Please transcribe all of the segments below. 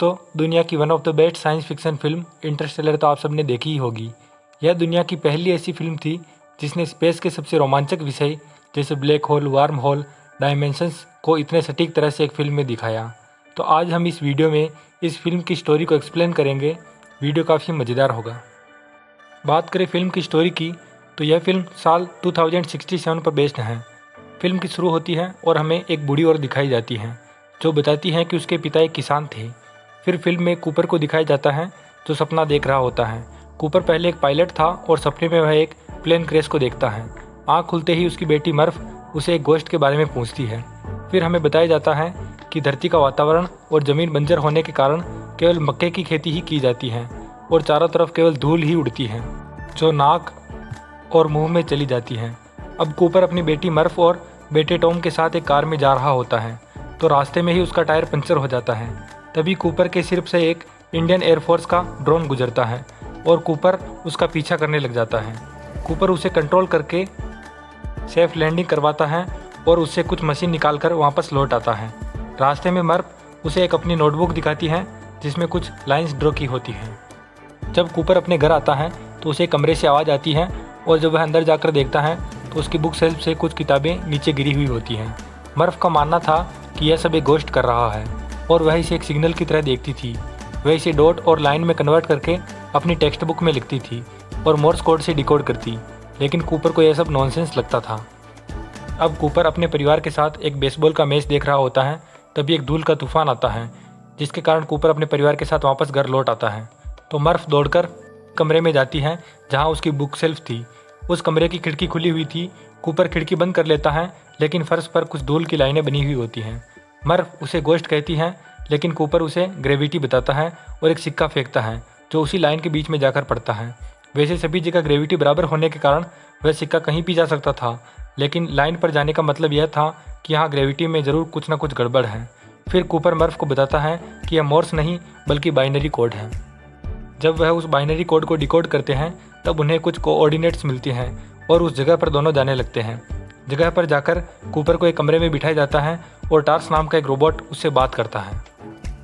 दोस्तों, दुनिया की one of the best science fiction film Interstellar तो आप सबने देखी ही होगी। यह दुनिया की पहली ऐसी फिल्म थी जिसने स्पेस के सबसे रोमांचक विषय जैसे black hole, worm hole, dimensions को इतने सटीक तरह से एक फिल्म में दिखाया। तो आज हम इस वीडियो में इस फिल्म की स्टोरी को एक्सप्लेन करेंगे। वीडियो काफ़ी मज़ेदार होगा। बात करें फिल्म की स्टोरी की तो यह फिल्म साल 2067 पर बेस्ड है। फिल्म की शुरू होती है और हमें एक बूढ़ी औरत दिखाई जाती है जो बताती है कि उसके पिता एक किसान थे। फिर फिल्म में कूपर को दिखाया जाता है जो सपना देख रहा होता है। कूपर पहले एक पायलट था और सपने में वह एक प्लेन क्रैश को देखता है। आँख खुलते ही उसकी बेटी मर्फ उसे एक गोश्त के बारे में पूछती है। फिर हमें बताया जाता है कि धरती का वातावरण और ज़मीन बंजर होने के कारण केवल मक्के की खेती ही की जाती है और चारों तरफ केवल धूल ही उड़ती है जो नाक और मुंह में चली जाती है। अब कूपर अपनी बेटी मर्फ और बेटे टॉम के साथ एक कार में जा रहा होता है तो रास्ते में ही उसका टायर पंचर हो जाता है। तभी कूपर के सिर से एक इंडियन एयरफोर्स का ड्रोन गुजरता है और कूपर उसका पीछा करने लग जाता है। कूपर उसे कंट्रोल करके सेफ लैंडिंग करवाता है और उससे कुछ मशीन निकालकर वापस लौट आता है। रास्ते में मर्फ उसे एक अपनी नोटबुक दिखाती है जिसमें कुछ लाइंस ड्रॉ की होती हैं। जब कूपर अपने घर आता है तो उसे कमरे से आवाज़ आती है और जब वह अंदर जाकर देखता है तो उसकी बुक शेल्फ से कुछ किताबें नीचे गिरी हुई होती हैं। मर्फ का मानना था कि यह सब एक घोस्ट कर रहा है और वह इसे एक सिग्नल की तरह देखती थी। वह इसे डॉट और लाइन में कन्वर्ट करके अपनी टेक्स्ट बुक में लिखती थी और मोर्स कोड से डिकोड करती, लेकिन कूपर को यह सब नॉनसेंस लगता था। अब कूपर अपने परिवार के साथ एक बेसबॉल का मैच देख रहा होता है तभी एक धूल का तूफान आता है जिसके कारण कूपर अपने परिवार के साथ वापस घर लौट आता है। तो मर्फ दौड़कर कमरे में जाती है जहाँ उसकी बुक शेल्फ थी। उस कमरे की खिड़की खुली हुई थी। कूपर खिड़की बंद कर लेता है लेकिन फर्श पर कुछ धूल की लाइनें बनी हुई होती हैं। मर्फ उसे गोश्त कहती है लेकिन कूपर उसे ग्रेविटी बताता है और एक सिक्का फेंकता है जो उसी लाइन के बीच में जाकर पड़ता है। वैसे सभी जगह ग्रेविटी बराबर होने के कारण वह सिक्का कहीं भी जा सकता था, लेकिन लाइन पर जाने का मतलब यह था कि यहाँ ग्रेविटी में ज़रूर कुछ ना कुछ गड़बड़ है। फिर कूपर मर्फ को बताता है कि यह मोर्स नहीं बल्कि बाइनरी कोड है। जब वह उस बाइनरी कोड को डिकोड करते हैं तब उन्हें कुछ कोऑर्डिनेट्स मिलती हैं और उस जगह पर दोनों जाने लगते हैं। जगह पर जाकर कूपर को एक कमरे में बिठाया जाता है और टार्स नाम का एक रोबोट उससे बात करता है।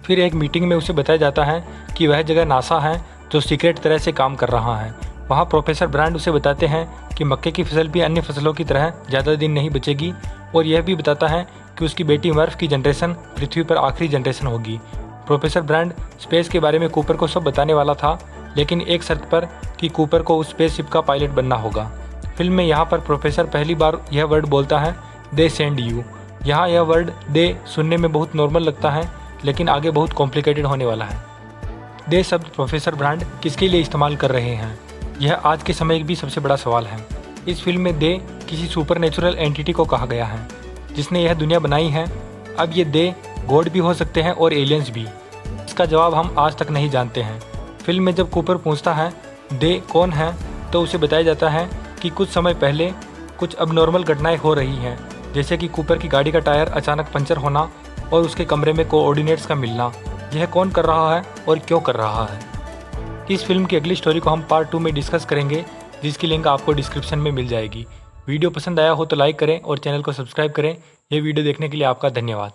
फिर एक मीटिंग में उसे बताया जाता है कि वह जगह नासा है जो सीक्रेट तरह से काम कर रहा है। वहाँ प्रोफेसर ब्रांड उसे बताते हैं कि मक्के की फसल भी अन्य फसलों की तरह ज़्यादा दिन नहीं बचेगी और यह भी बताता है कि उसकी बेटी मर्फ की जनरेशन पृथ्वी पर आखिरी जनरेशन होगी। प्रोफेसर ब्रांड स्पेस के बारे में कूपर को सब बताने वाला था, लेकिन एक शर्त पर कि कूपर को उस स्पेसशिप का पायलट बनना होगा। फिल्म में यहाँ पर प्रोफेसर पहली बार यह वर्ड बोलता है, दे सेंड यू। यहाँ यह वर्ड दे सुनने में बहुत नॉर्मल लगता है लेकिन आगे बहुत कॉम्प्लिकेटेड होने वाला है। दे शब्द प्रोफेसर ब्रांड किसके लिए इस्तेमाल कर रहे हैं, यह आज के समय भी सबसे बड़ा सवाल है। इस फिल्म में दे किसी सुपरनेचुरल एंटिटी को कहा गया है जिसने यह दुनिया बनाई है। अब ये दे गॉड भी हो सकते हैं और एलियंस भी। इसका जवाब हम आज तक नहीं जानते हैं। फिल्म में जब कूपर पूछता है दे कौन है तो उसे बताया जाता है कि कुछ समय पहले कुछ अबनॉर्मल घटनाएं हो रही हैं, जैसे कि कूपर की गाड़ी का टायर अचानक पंचर होना और उसके कमरे में कोऑर्डिनेट्स का मिलना। यह कौन कर रहा है और क्यों कर रहा है। इस फिल्म की अगली स्टोरी को हम पार्ट 2 में डिस्कस करेंगे जिसकी लिंक आपको डिस्क्रिप्शन में मिल जाएगी। वीडियो पसंद आया हो तो लाइक करें और चैनल को सब्सक्राइब करें। यह वीडियो देखने के लिए आपका धन्यवाद।